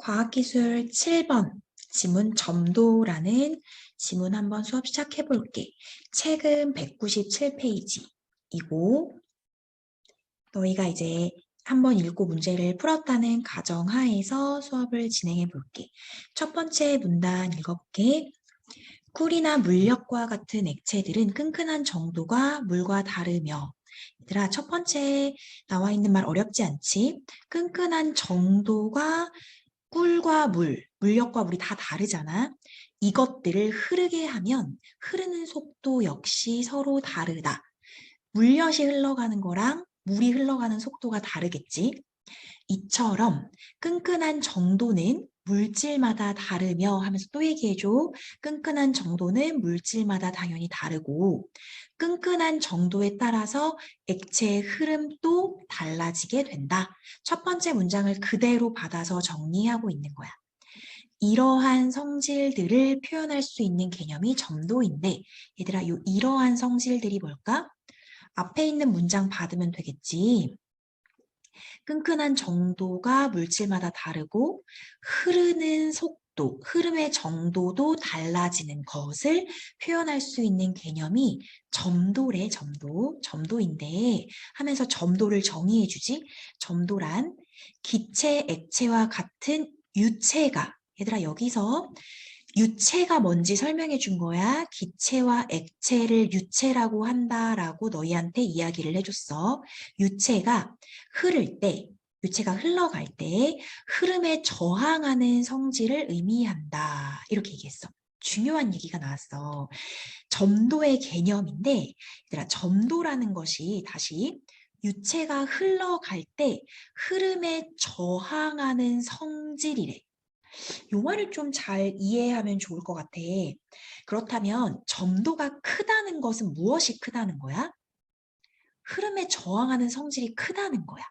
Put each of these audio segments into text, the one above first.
과학기술 7번 지문 점도라는 지문 한번 수업 시작해 볼게. 책은 197페이지이고 너희가 이제 한번 읽고 문제를 풀었다는 가정하에서 수업을 진행해 볼게. 첫 번째 문단 읽어볼게. 꿀이나 물엿과 같은 액체들은 끈끈한 정도가 물과 다르며 얘들아 첫 번째 나와 있는 말 어렵지 않지? 끈끈한 정도가 꿀과 물엿과 물이 다 다르잖아. 이것들을 흐르게 하면 흐르는 속도 역시 서로 다르다. 물엿이 흘러가는 거랑 물이 흘러가는 속도가 다르겠지. 이처럼 끈끈한 정도는 물질마다 다르며 하면서 또 얘기해줘. 끈끈한 정도는 물질마다 당연히 다르고 끈끈한 정도에 따라서 액체의 흐름도 달라지게 된다. 첫 번째 문장을 그대로 받아서 정리하고 있는 거야. 이러한 성질들을 표현할 수 있는 개념이 점도인데 얘들아 이러한 성질들이 뭘까? 앞에 있는 문장 받으면 되겠지. 끈끈한 정도가 물질마다 다르고 흐르는 속도, 흐름의 정도도 달라지는 것을 표현할 수 있는 개념이 점도래, 점도인데 하면서 점도를 정의해 주지. 점도란 기체, 액체와 같은 유체가, 얘들아 여기서 유체가 뭔지 설명해 준 거야. 기체와 액체를 유체라고 한다라고 너희한테 이야기를 해줬어. 유체가 흐를 때, 유체가 흘러갈 때 흐름에 저항하는 성질을 의미한다. 이렇게 얘기했어. 중요한 얘기가 나왔어. 점도의 개념인데, 얘들아, 점도라는 것이 다시 유체가 흘러갈 때 흐름에 저항하는 성질이래. 요 말을 좀 잘 이해하면 좋을 것 같아. 그렇다면 점도가 크다는 것은 무엇이 크다는 거야? 흐름에 저항하는 성질이 크다는 거야.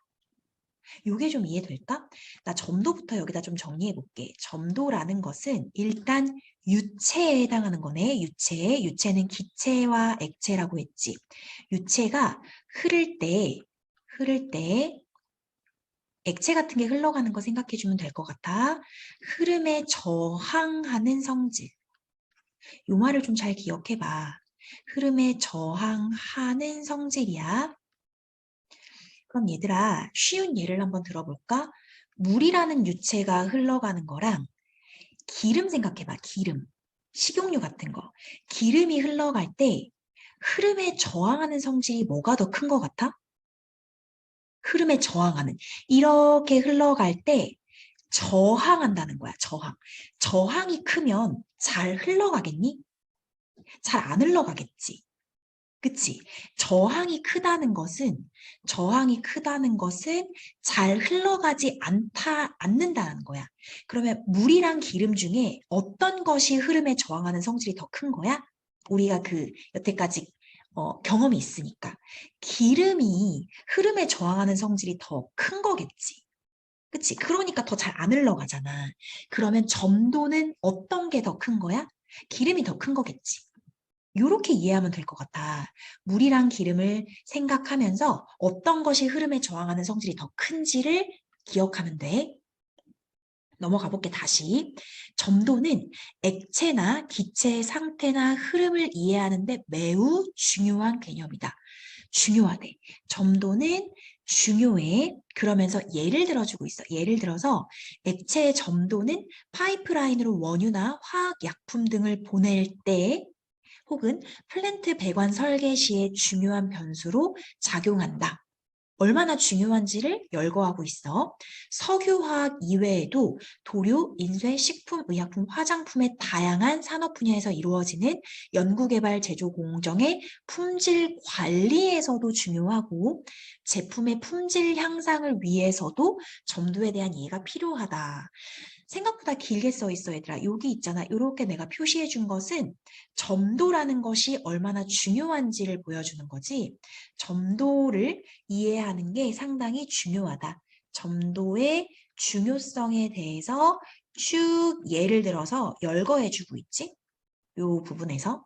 요게 좀 이해될까? 나 점도부터 여기다 좀 정리해 볼게. 점도라는 것은 일단 유체에 해당하는 거네. 유체는 기체와 액체라고 했지. 유체가 흐를 때 액체 같은 게 흘러가는 거 생각해 주면 될 것 같아. 흐름에 저항하는 성질. 이 말을 좀 잘 기억해 봐. 흐름에 저항하는 성질이야. 그럼 얘들아, 쉬운 예를 한번 들어볼까? 물이라는 유체가 흘러가는 거랑 기름 생각해 봐. 기름. 식용유 같은 거. 기름이 흘러갈 때 흐름에 저항하는 성질이 뭐가 더 큰 것 같아? 흐름에 저항하는. 이렇게 흘러갈 때 저항한다는 거야, 저항. 저항이 크면 잘 흘러가겠니? 잘 안 흘러가겠지. 그치? 저항이 크다는 것은 잘 흘러가지 않는다는 거야. 그러면 물이랑 기름 중에 어떤 것이 흐름에 저항하는 성질이 더 큰 거야? 우리가 여태까지 경험이 있으니까. 기름이 흐름에 저항하는 성질이 더 큰 거겠지. 그치? 그러니까 더 잘 안 흘러가잖아. 그러면 점도는 어떤 게 더 큰 거야? 기름이 더 큰 거겠지. 요렇게 이해하면 될 것 같아. 물이랑 기름을 생각하면서 어떤 것이 흐름에 저항하는 성질이 더 큰지를 기억하면 돼. 넘어가 볼게 다시. 점도는 액체나 기체의 상태나 흐름을 이해하는데 매우 중요한 개념이다. 중요하대. 점도는 중요해. 그러면서 예를 들어주고 있어. 예를 들어서 액체의 점도는 파이프라인으로 원유나 화학약품 등을 보낼 때 혹은 플랜트 배관 설계 시에 중요한 변수로 작용한다. 얼마나 중요한지를 열거하고 있어. 석유화학 이외에도 도료, 인쇄, 식품, 의약품, 화장품의 다양한 산업 분야에서 이루어지는 연구개발 제조 공정의 품질 관리에서도 중요하고 제품의 품질 향상을 위해서도 점도에 대한 이해가 필요하다. 생각보다 길게 써 있어 얘들아. 여기 있잖아. 이렇게 내가 표시해 준 것은 점도라는 것이 얼마나 중요한지를 보여주는 거지. 점도를 이해하는 게 상당히 중요하다. 점도의 중요성에 대해서 쭉 예를 들어서 열거해 주고 있지. 이 부분에서.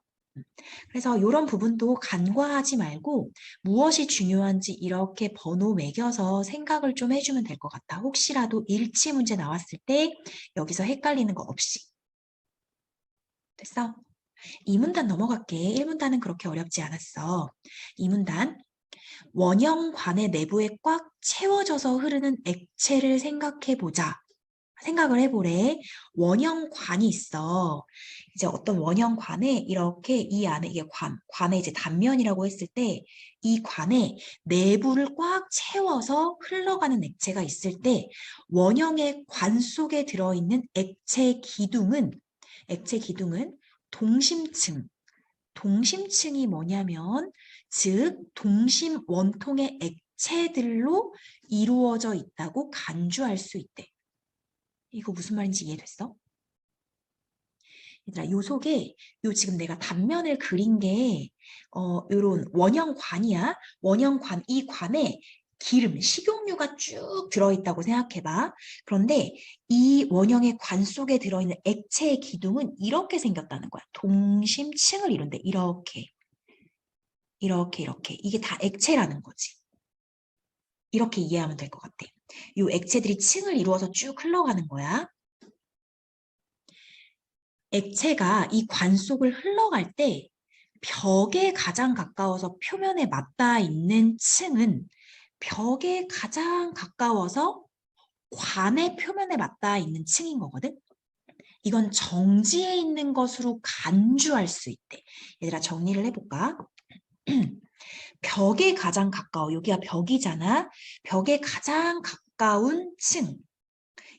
그래서 이런 부분도 간과하지 말고 무엇이 중요한지 이렇게 번호 매겨서 생각을 좀 해주면 될 것 같아. 혹시라도 일치 문제 나왔을 때 여기서 헷갈리는 거 없이. 됐어? 2문단 넘어갈게. 1문단은 그렇게 어렵지 않았어. 2문단. 원형관의 내부에 꽉 채워져서 흐르는 액체를 생각해보자. 생각을 해보래. 원형관이 있어. 이제 어떤 원형관에 이렇게 이 안에 이게 관의 이제 단면이라고 했을 때 이 관에 내부를 꽉 채워서 흘러가는 액체가 있을 때 원형의 관 속에 들어있는 액체 기둥은 동심층. 동심층이 뭐냐면 즉 동심 원통의 액체들로 이루어져 있다고 간주할 수 있대. 이거 무슨 말인지 이해됐어? 얘들아, 요 속에 요 지금 내가 단면을 그린 게 요런 원형관이야. 원형관, 이 관에 기름, 식용유가 쭉 들어있다고 생각해봐. 그런데 이 원형의 관 속에 들어있는 액체의 기둥은 이렇게 생겼다는 거야. 동심층을 이룬대. 이렇게. 이렇게. 이게 다 액체라는 거지. 이렇게 이해하면 될 것 같아. 요 액체들이 층을 이루어서 쭉 흘러가는 거야. 액체가 이 관 속을 흘러갈 때 벽에 가장 가까워서 표면에 맞닿아 있는 층은 벽에 가장 가까워서 관의 표면에 맞닿아 있는 층인 거거든. 이건 정지해 있는 것으로 간주할 수 있대. 얘들아 정리를 해볼까? 벽에 가장 가까워. 여기가 벽이잖아. 벽에 가장 가까운 층.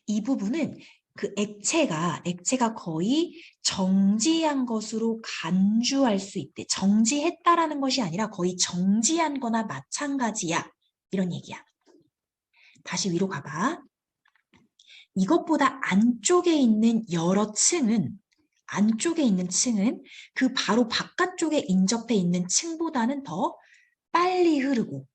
이 부분은 그 액체가 거의 정지한 것으로 간주할 수 있대. 정지했다라는 것이 아니라 거의 정지한 거나 마찬가지야. 이런 얘기야. 다시 위로 가봐. 이것보다 안쪽에 있는 그 바로 바깥쪽에 인접해 있는 층보다는 더 빨리 흐르고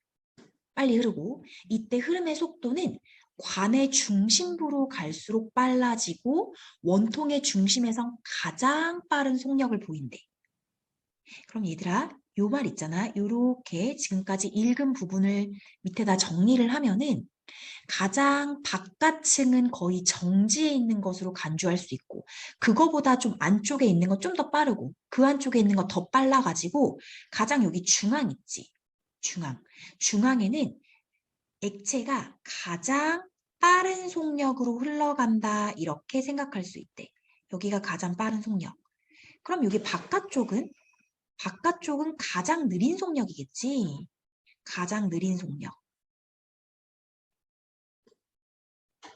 이때 흐름의 속도는 관의 중심부로 갈수록 빨라지고 원통의 중심에서 가장 빠른 속력을 보인대. 그럼 얘들아 요 말 있잖아. 요렇게 지금까지 읽은 부분을 밑에다 정리를 하면은 가장 바깥층은 거의 정지해 있는 것으로 간주할 수 있고 그거보다 좀 안쪽에 있는 건 좀 더 빠르고 그 안쪽에 있는 거 더 빨라가지고 가장 여기 중앙 있지. 중앙에는 액체가 가장 빠른 속력으로 흘러간다 이렇게 생각할 수 있대. 여기가 가장 빠른 속력. 그럼 여기 바깥쪽은 가장 느린 속력이겠지. 가장 느린 속력.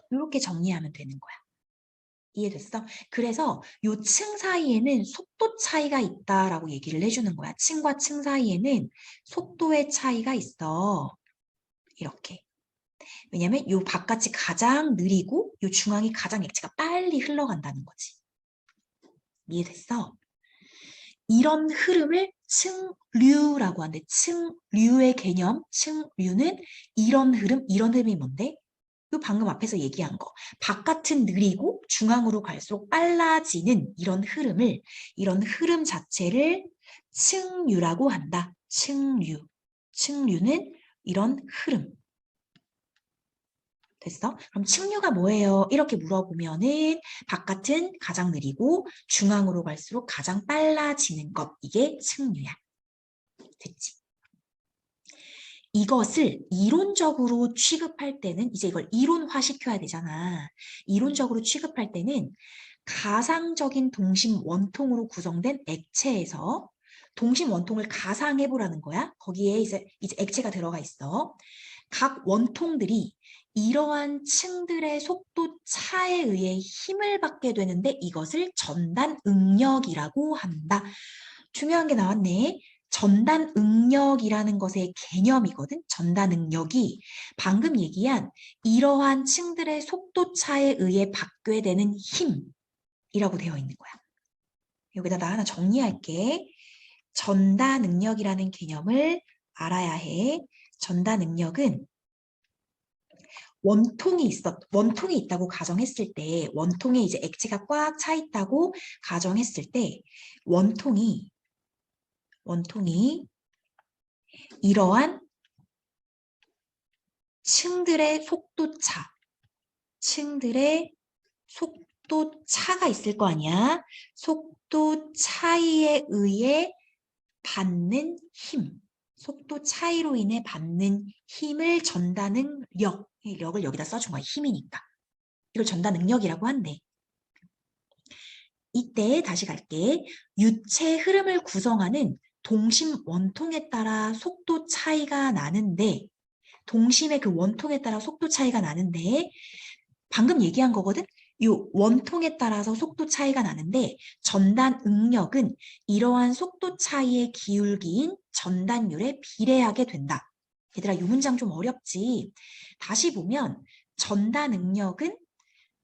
이렇게 정리하면 되는 거야. 이해됐어? 그래서 요 층 사이에는 속도 차이가 있다라고 얘기를 해주는 거야. 층과 층 사이에는 속도의 차이가 있어. 이렇게. 왜냐면 요 바깥이 가장 느리고 요 중앙이 가장 액체가 빨리 흘러간다는 거지. 이해됐어? 이런 흐름을 층류라고 하는데 층류의 개념, 층류는 이런 흐름이 뭔데? 요 방금 앞에서 얘기한 거. 바깥은 느리고 중앙으로 갈수록 빨라지는 이런 흐름 자체를 층류라고 한다. 층류는 이런 흐름. 됐어? 그럼 층류가 뭐예요? 이렇게 물어보면은 바깥은 가장 느리고 중앙으로 갈수록 가장 빨라지는 것. 이게 층류야. 됐지? 이것을 이론적으로 취급할 때는 이제 이걸 이론화시켜야 되잖아. 이론적으로 취급할 때는 가상적인 동심 원통으로 구성된 액체에서 동심 원통을 가상해보라는 거야. 거기에 이제 액체가 들어가 있어. 각 원통들이 이러한 층들의 속도 차에 의해 힘을 받게 되는데 이것을 전단 응력이라고 한다. 중요한 게 나왔네. 전단 응력이라는 것의 개념이거든. 전단 응력이 방금 얘기한 이러한 층들의 속도 차에 의해 받게 되는 힘이라고 되어 있는 거야. 여기다 나 하나 정리할게. 전단 응력이라는 개념을 알아야 해. 전단 응력은 원통이 있다고 가정했을 때, 원통에 이제 액체가 꽉 차 있다고 가정했을 때, 원통이 원통이 이러한 층들의 속도 차가 있을 거 아니야. 속도 차이에 의해 받는 힘. 속도 차이로 인해 받는 힘을 전다 능력. 이 력을 여기다 써준 거야. 힘이니까. 이걸 전다 능력이라고 한대. 이때 다시 갈게. 유체 흐름을 구성하는 동심 원통에 따라 속도 차이가 나는데 동심의 그 원통에 따라 속도 차이가 나는데 방금 얘기한 거거든? 이 원통에 따라서 속도 차이가 나는데 전단 응력은 이러한 속도 차이의 기울기인 전단율에 비례하게 된다. 얘들아, 이 문장 좀 어렵지? 다시 보면 전단 응력은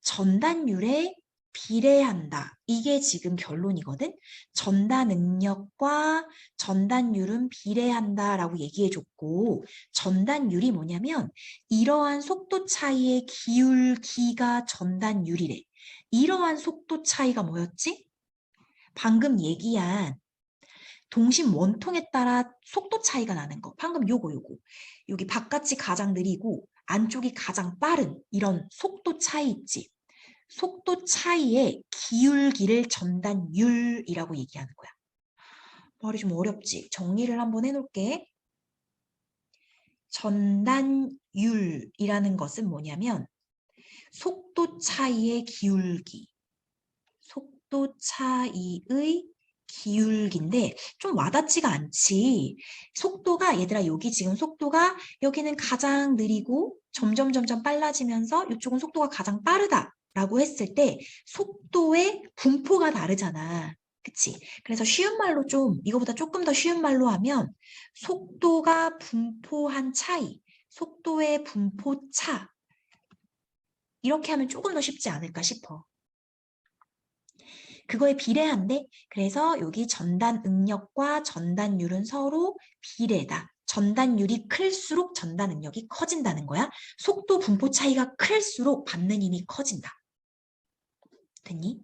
전단율에 비례한다. 이게 지금 결론이거든. 전단 응력과 전단율은 비례한다라고 얘기해줬고 전단율이 뭐냐면 이러한 속도 차이의 기울기가 전단율이래. 이러한 속도 차이가 뭐였지? 방금 얘기한 동심 원통에 따라 속도 차이가 나는 거. 방금 요거. 여기 바깥이 가장 느리고 안쪽이 가장 빠른 이런 속도 차이 있지. 속도 차이의 기울기를 전단율이라고 얘기하는 거야. 말이 좀 어렵지? 정리를 한번 해놓을게. 전단율이라는 것은 뭐냐면 속도 차이의 기울기. 속도 차이의 기울기인데 좀 와닿지가 않지. 속도가 얘들아 여기 지금 속도가 여기는 가장 느리고 점점 빨라지면서 이쪽은 속도가 가장 빠르다라고 했을 때 속도의 분포가 다르잖아. 그치? 그래서 쉬운 말로 좀 이거보다 조금 더 쉬운 말로 하면 속도가 분포한 차이, 속도의 분포 차 이렇게 하면 조금 더 쉽지 않을까 싶어. 그거에 비례한데 그래서 여기 전단 응력과 전단율은 서로 비례다. 전단율이 클수록 전단 응력이 커진다는 거야. 속도 분포 차이가 클수록 받는 힘이 커진다. 됐니?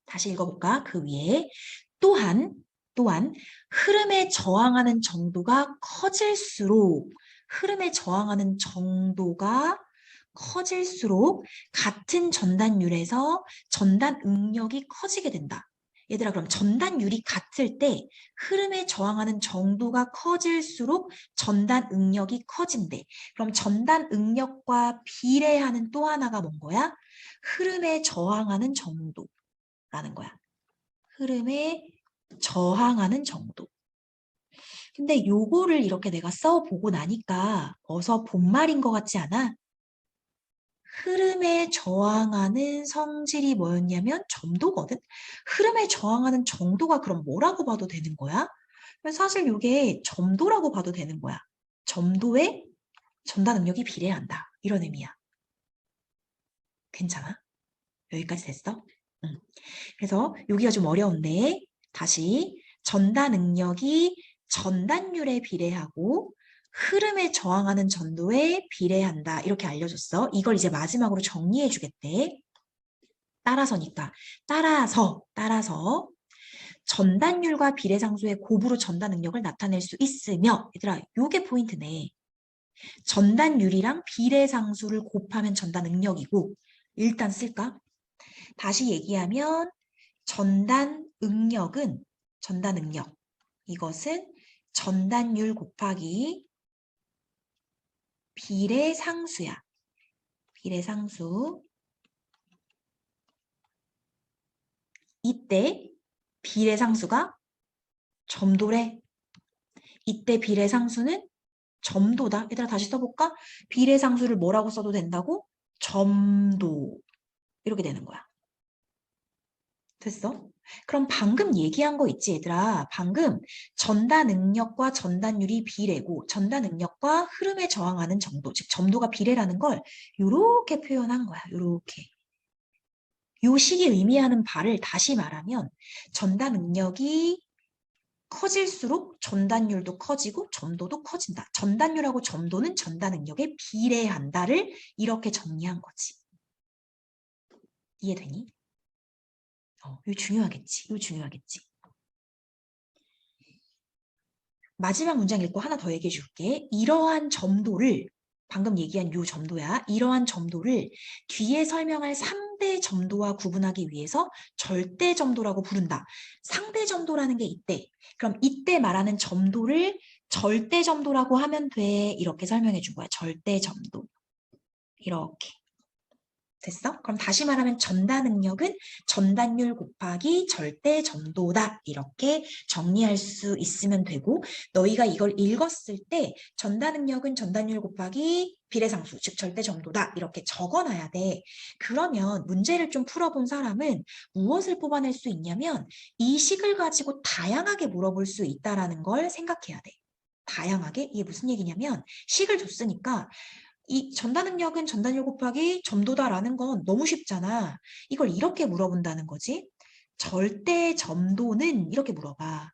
다시 읽어볼까? 그 위에 또한 흐름에 저항하는 정도가 커질수록 같은 전단율에서 전단 응력이 커지게 된다. 얘들아, 그럼 전단율이 같을 때 흐름에 저항하는 정도가 커질수록 전단 응력이 커진대. 그럼 전단 응력과 비례하는 또 하나가 뭔 거야? 흐름에 저항하는 정도라는 거야. 흐름에 저항하는 정도. 근데 요거를 이렇게 내가 써보고 나니까 어서 본말인 것 같지 않아? 흐름에 저항하는 성질이 뭐였냐면 점도거든? 흐름에 저항하는 정도가 그럼 뭐라고 봐도 되는 거야? 사실 이게 점도라고 봐도 되는 거야. 점도에 전단 능력이 비례한다. 이런 의미야. 괜찮아? 여기까지 됐어? 응. 그래서 여기가 좀 어려운데 다시 전단 능력이 전단율에 비례하고 흐름에 저항하는 전도에 비례한다. 이렇게 알려줬어. 이걸 이제 마지막으로 정리해 주겠대. 따라서니까. 따라서 전단율과 비례상수의 곱으로 전단 능력을 나타낼 수 있으며 얘들아 요게 포인트네. 전단율이랑 비례상수를 곱하면 전단 능력이고 일단 쓸까? 다시 얘기하면 전단 응력 이것은 전단율 곱하기 비례상수야. 비례상수. 이때 비례상수가 점도래. 이때 비례상수는 점도다. 얘들아 다시 써볼까? 비례상수를 뭐라고 써도 된다고? 점도. 이렇게 되는 거야. 됐어? 그럼 방금 얘기한 거 있지 얘들아. 방금 전단 응력과 전단율이 비례고 전단 응력과 흐름에 저항하는 정도, 즉 점도가 비례라는 걸 이렇게 표현한 거야. 이렇게. 요 식이 의미하는 바를 다시 말하면 전단 응력이 커질수록 전단율도 커지고 점도도 커진다. 전단율하고 점도는 전단 응력에 비례한다를 이렇게 정리한 거지. 이해되니? 이거 중요하겠지. 마지막 문장 읽고 하나 더 얘기해 줄게. 이러한 점도를, 방금 얘기한 요 점도야. 이러한 점도를 뒤에 설명할 상대 점도와 구분하기 위해서 절대 점도라고 부른다. 상대 점도라는 게 이때. 그럼 이때 말하는 점도를 절대 점도라고 하면 돼. 이렇게 설명해 준 거야. 절대 점도. 이렇게. 됐어? 그럼 다시 말하면 전달 능력은 전달률 곱하기 절대 점도다. 이렇게 정리할 수 있으면 되고, 너희가 이걸 읽었을 때 전달 능력은 전달률 곱하기 비례상수, 즉 절대 점도다. 이렇게 적어놔야 돼. 그러면 문제를 좀 풀어본 사람은 무엇을 뽑아낼 수 있냐면 이 식을 가지고 다양하게 물어볼 수 있다는 걸 생각해야 돼. 다양하게? 이게 무슨 얘기냐면 식을 줬으니까 이 전달 능력은 전달률 곱하기 점도다라는 건 너무 쉽잖아. 이걸 이렇게 물어본다는 거지. 절대 점도는 이렇게 물어봐.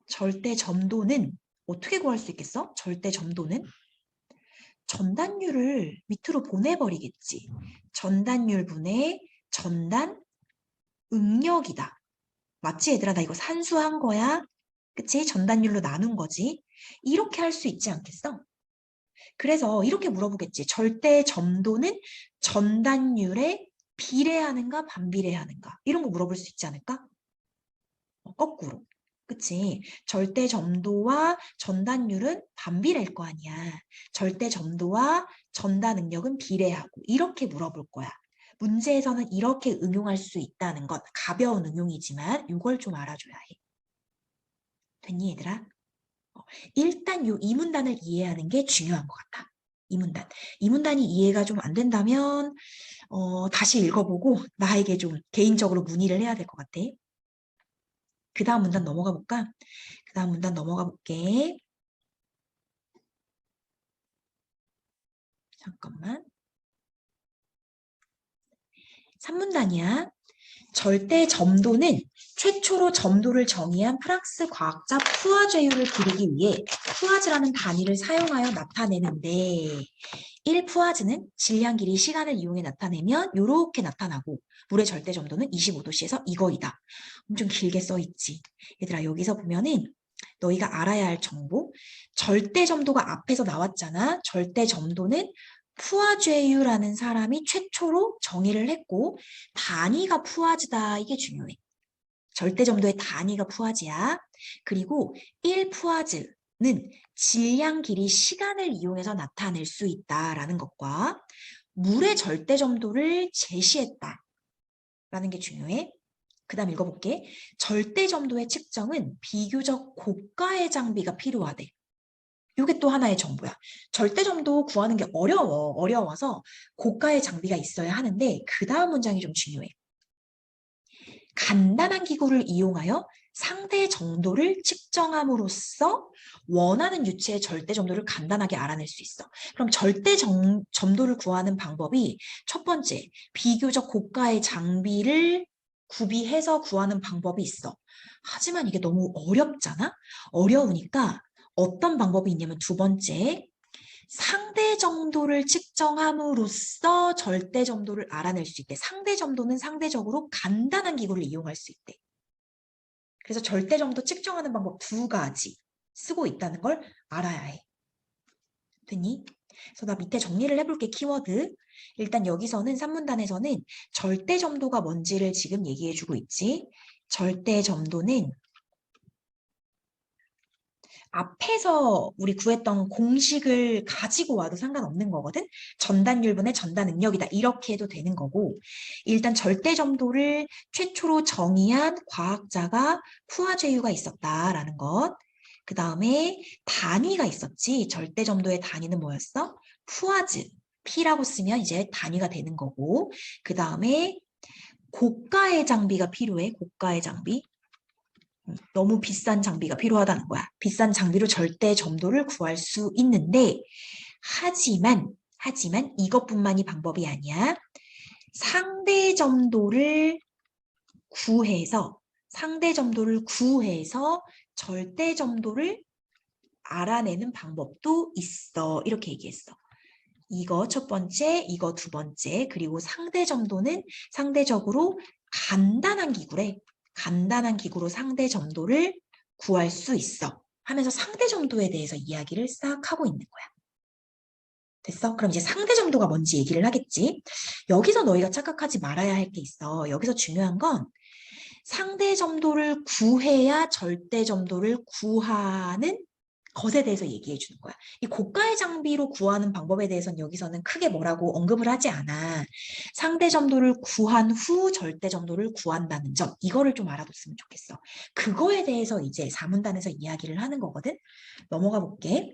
절대 점도는 어떻게 구할 수 있겠어? 절대 점도는 전달률을 밑으로 보내버리겠지. 전달률 분의 전달 응력이다. 맞지 얘들아? 나 이거 산수한 거야. 그치? 전달률로 나눈 거지. 이렇게 할 수 있지 않겠어? 그래서 이렇게 물어보겠지. 절대 점도는 전단율에 비례하는가 반비례하는가 이런 거 물어볼 수 있지 않을까? 거꾸로. 그치? 절대 점도와 전단율은 반비례일 거 아니야. 절대 점도와 전달 능력은 비례하고 이렇게 물어볼 거야. 문제에서는 이렇게 응용할 수 있다는 것. 가벼운 응용이지만 이걸 좀 알아줘야 해. 됐니 얘들아? 일단 이 문단을 이해하는 게 중요한 것 같아. 이 문단. 이 문단이 이해가 좀 안 된다면 다시 읽어보고 나에게 좀 개인적으로 문의를 해야 될 것 같아. 그 다음 문단 넘어가 볼까? 그 다음 문단 넘어가 볼게. 잠깐만. 3문단이야. 절대 점도는 최초로 점도를 정의한 프랑스 과학자 푸아제유를 기르기 위해 푸아즈라는 단위를 사용하여 나타내는데 1푸아즈는 질량, 길이, 시간을 이용해 나타내면 이렇게 나타나고 물의 절대 점도는 25도씨에서 이거이다. 엄청 길게 써있지. 얘들아 여기서 보면은 너희가 알아야 할 정보 절대 점도가 앞에서 나왔잖아. 절대 점도는 푸아제유라는 사람이 최초로 정의를 했고 단위가 푸아즈다. 이게 중요해. 절대 점도의 단위가 푸아즈야. 그리고 1푸아즈는 질량, 길이, 시간을 이용해서 나타낼 수 있다라는 것과 물의 절대 점도를 제시했다라는 게 중요해. 그 다음 읽어볼게. 절대 점도의 측정은 비교적 고가의 장비가 필요하대. 이게 또 하나의 정보야. 절대 점도 구하는 게 어려워서 고가의 장비가 있어야 하는데 그 다음 문장이 좀 중요해. 간단한 기구를 이용하여 상대 정도를 측정함으로써 원하는 유체의 절대 점도를 간단하게 알아낼 수 있어. 그럼 절대 점도를 구하는 방법이 첫 번째, 비교적 고가의 장비를 구비해서 구하는 방법이 있어. 하지만 이게 너무 어렵잖아? 어려우니까 어떤 방법이 있냐면 두 번째, 상대 점도를 측정함으로써 절대 점도를 알아낼 수 있대. 상대 점도는 상대적으로 간단한 기구를 이용할 수 있대. 그래서 절대 점도 측정하는 방법 두 가지 쓰고 있다는 걸 알아야 해. 됐니? 그래서 나 밑에 정리를 해볼게, 키워드. 일단 여기서는 3문단에서는 절대 점도가 뭔지를 지금 얘기해주고 있지. 절대 점도는 앞에서 우리 구했던 공식을 가지고 와도 상관없는 거거든. 전단율분의 전단 능력이다. 이렇게 해도 되는 거고 일단 절대 점도를 최초로 정의한 과학자가 푸아제유가 있었다라는 것. 그 다음에 단위가 있었지. 절대 점도의 단위는 뭐였어? 푸아즈. P라고 쓰면 이제 단위가 되는 거고 그 다음에 고가의 장비가 필요해. 고가의 장비. 너무 비싼 장비가 필요하다는 거야. 비싼 장비로 절대 점도를 구할 수 있는데 하지만 이것뿐만이 방법이 아니야. 상대 점도를 구해서 절대 점도를 알아내는 방법도 있어. 이렇게 얘기했어. 이거 첫 번째, 이거 두 번째, 그리고 상대 점도는 상대적으로 간단한 기구래. 간단한 기구로 상대 점도를 구할 수 있어. 하면서 상대 점도에 대해서 이야기를 싹 하고 있는 거야. 됐어? 그럼 이제 상대 점도가 뭔지 얘기를 하겠지. 여기서 너희가 착각하지 말아야 할 게 있어. 여기서 중요한 건 상대 점도를 구해야 절대 점도를 구하는 것에 대해서 얘기해 주는 거야. 이 고가의 장비로 구하는 방법에 대해서는 여기서는 크게 뭐라고 언급을 하지 않아. 상대 점도를 구한 후 절대 점도를 구한다는 점, 이거를 좀 알아뒀으면 좋겠어. 그거에 대해서 이제 사문단에서 이야기를 하는 거거든. 넘어가 볼게.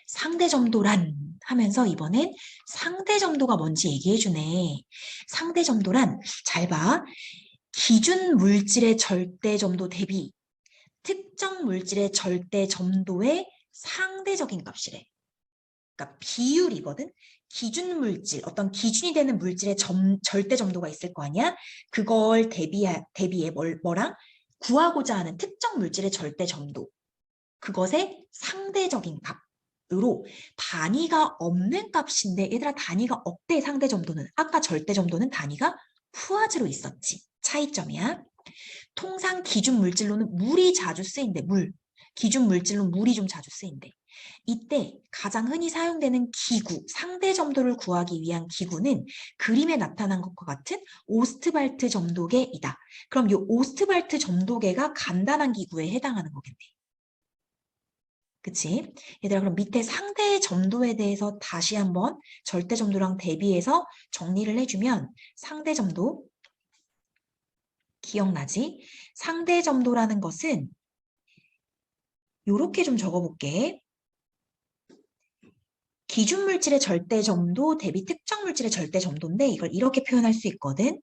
상대 점도란 하면서 이번엔 상대 점도가 뭔지 얘기해 주네. 상대 점도란 잘 봐. 기준 물질의 절대 점도 대비 특정 물질의 절대 점도의 상대적인 값이래. 그러니까 비율이거든. 기준 물질, 어떤 기준이 되는 물질의 절대 점도가 있을 거 아니야? 그걸 대비해 뭐랑? 구하고자 하는 특정 물질의 절대 점도. 그것의 상대적인 값으로 단위가 없는 값인데 얘들아 단위가 없대 상대 점도는. 아까 절대 점도는 단위가 푸아즈로 있었지. 차이점이야. 통상 기준 물질로는 물이 자주 쓰인대. 물. 기준 물질로 물이 좀 자주 쓰인대. 이때 가장 흔히 사용되는 기구, 상대 점도를 구하기 위한 기구는 그림에 나타난 것과 같은 오스트발트 점도계이다. 그럼 이 오스트발트 점도계가 간단한 기구에 해당하는 거겠네. 그치? 얘들아 그럼 밑에 상대 점도에 대해서 다시 한번 절대 점도랑 대비해서 정리를 해주면 상대 점도 기억나지? 상대 점도라는 것은 이렇게 좀 적어볼게. 기준 물질의 절대 점도 대비 특정 물질의 절대 점도인데 이걸 이렇게 표현할 수 있거든.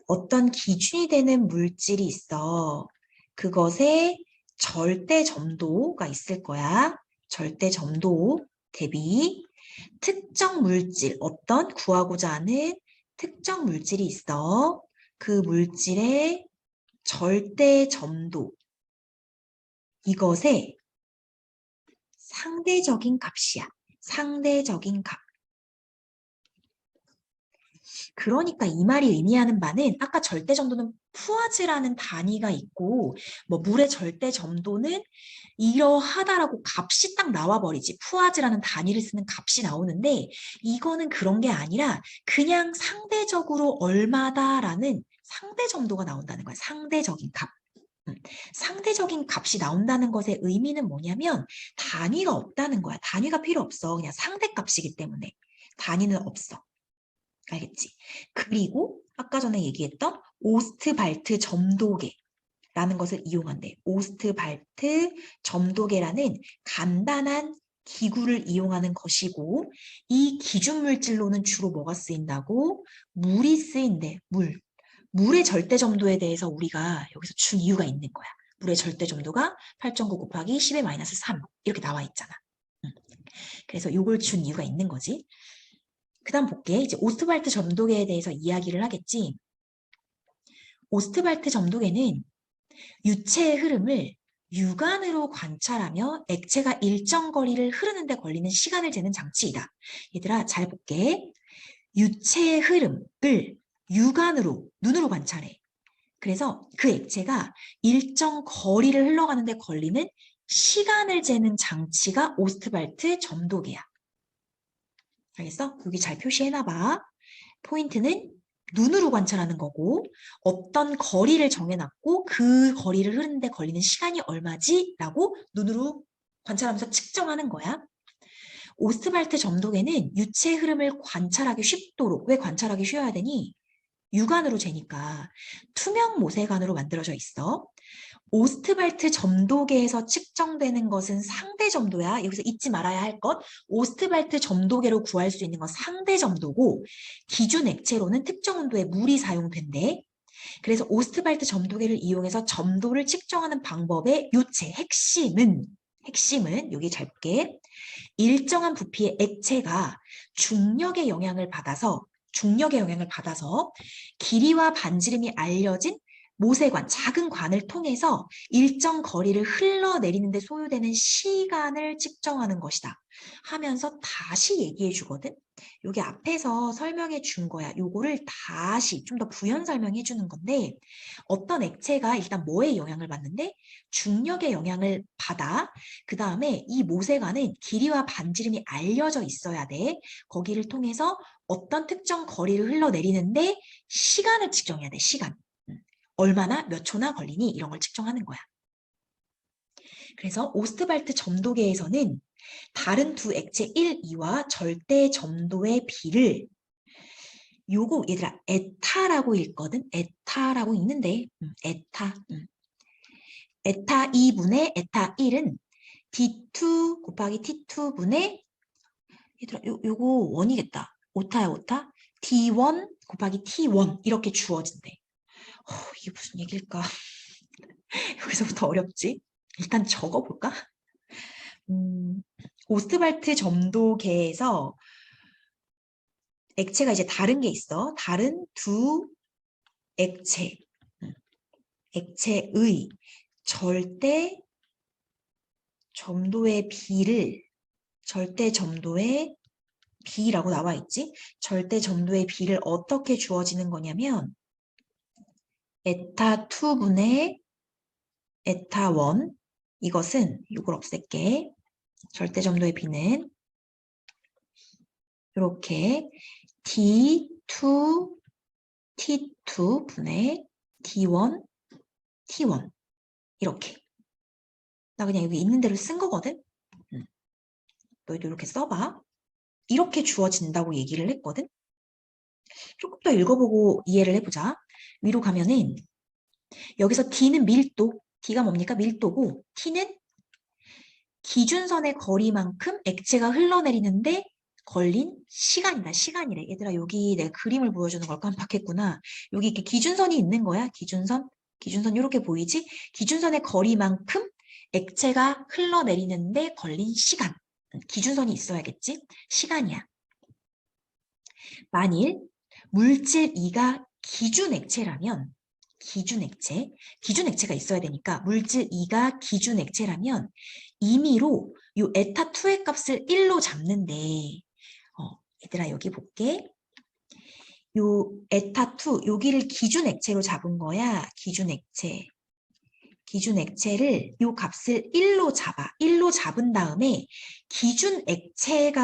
어떤 기준이 되는 물질이 있어. 그것의 절대 점도가 있을 거야. 절대 점도 대비 특정 물질, 어떤 구하고자 하는 특정 물질이 있어. 그 물질의 절대 점도, 이것의 상대적인 값이야. 상대적인 값. 그러니까 이 말이 의미하는 바는 아까 절대 점도는 푸아즈라는 단위가 있고 뭐 물의 절대 점도는 이러하다라고 값이 딱 나와버리지. 푸아즈라는 단위를 쓰는 값이 나오는데 이거는 그런 게 아니라 그냥 상대적으로 얼마다라는 상대 점도가 나온다는 거야. 상대적인 값. 상대적인 값이 나온다는 것의 의미는 뭐냐면 단위가 없다는 거야. 단위가 필요 없어. 그냥 상대값이기 때문에. 단위는 없어. 알겠지? 그리고 아까 전에 얘기했던 오스트발트 점도계라는 것을 이용한대. 오스트발트 점도계라는 간단한 기구를 이용하는 것이고 이 기준 물질로는 주로 뭐가 쓰인다고? 물이 쓰인대. 물. 물의 절대 점도에 대해서 우리가 여기서 준 이유가 있는 거야. 물의 절대 점도가 8.9 곱하기 10의 마이너스 3 이렇게 나와 있잖아. 그래서 이걸 준 이유가 있는 거지. 그 다음 볼게. 이제 오스트발트 점도계에 대해서 이야기를 하겠지. 오스트발트 점도계는 유체의 흐름을 육안으로 관찰하며 액체가 일정 거리를 흐르는데 걸리는 시간을 재는 장치이다. 얘들아 잘 볼게. 유체의 흐름을 육안으로, 눈으로 관찰해. 그래서 그 액체가 일정 거리를 흘러가는데 걸리는 시간을 재는 장치가 오스트발트 점도계야. 알겠어? 여기 잘 표시해놔봐. 포인트는 눈으로 관찰하는 거고 어떤 거리를 정해놨고 그 거리를 흐르는데 걸리는 시간이 얼마지? 라고 눈으로 관찰하면서 측정하는 거야. 오스트발트 점도계는 유체 흐름을 관찰하기 쉽도록, 왜 관찰하기 쉬워야 되니? 육안으로 재니까 투명 모세관으로 만들어져 있어. 오스트발트 점도계에서 측정되는 것은 상대 점도야. 여기서 잊지 말아야 할 것. 오스트발트 점도계로 구할 수 있는 건 상대 점도고 기준 액체로는 특정 온도의 물이 사용된대. 그래서 오스트발트 점도계를 이용해서 점도를 측정하는 방법의 요체, 핵심은 여기 잘 볼게. 일정한 부피의 액체가 중력의 영향을 받아서 길이와 반지름이 알려진 모세관, 작은 관을 통해서 일정 거리를 흘러내리는데 소요되는 시간을 측정하는 것이다. 하면서 다시 얘기해 주거든. 여기 앞에서 설명해 준 거야. 요거를 다시 좀 더 부연 설명해 주는 건데 어떤 액체가 일단 뭐에 영향을 받는데 중력의 영향을 받아. 그 다음에 이 모세관은 길이와 반지름이 알려져 있어야 돼. 거기를 통해서 어떤 특정 거리를 흘러내리는데 시간을 측정해야 돼. 시간. 얼마나 몇 초나 걸리니 이런 걸 측정하는 거야. 그래서 오스트발트 점도계에서는 다른 두 액체 1, 2와 절대 점도의 비를 요거 얘들아 에타라고 읽거든. 에타라고 읽는데 에타. 에타 2분의 에타 1은 D2 곱하기 T2분의 얘들아 요거 원이겠다. 오타야 오타. D1 곱하기 T1 이렇게 주어진대. 이게 무슨 얘기일까? 여기서부터 어렵지? 일단 적어볼까? 오스트발트 점도계에서 액체가 이제 다른 게 있어. 다른 두 액체, 액체의 절대 점도의 비를 절대 점도의 비라고 나와 있지? 절대 점도의 비를 어떻게 주어지는 거냐면 에타 2분의 에타 1 이것은 이걸 없앨게. 절대 점도의 비는 이렇게 D2 T2 분의 D1 T1 이렇게 나 그냥 여기 있는 대로 쓴 거거든. 너희도 이렇게 써봐. 이렇게 주어진다고 얘기를 했거든. 조금 더 읽어보고 이해를 해보자. 위로 가면은 여기서 D는 밀도, D가 뭡니까? 밀도고 T는 기준선의 거리만큼 액체가 흘러내리는데 걸린 시간이다. 시간이래. 얘들아 여기 내가 그림을 보여주는 걸 깜빡했구나. 여기 이렇게 기준선이 있는 거야. 기준선. 기준선 이렇게 보이지? 기준선의 거리만큼 액체가 흘러내리는데 걸린 시간. 기준선이 있어야겠지? 시간이야. 만일 물질 2가 기준 액체라면 기준 액체가 있어야 되니까 물질 2가 기준 액체라면 임의로 요 에타 2의 값을 1로 잡는데 얘들아 여기 볼게. 요 에타 2 여기를 기준 액체로 잡은 거야. 기준 액체. 기준 액체를 요 값을 1로 잡아. 1로 잡은 다음에 기준 액체의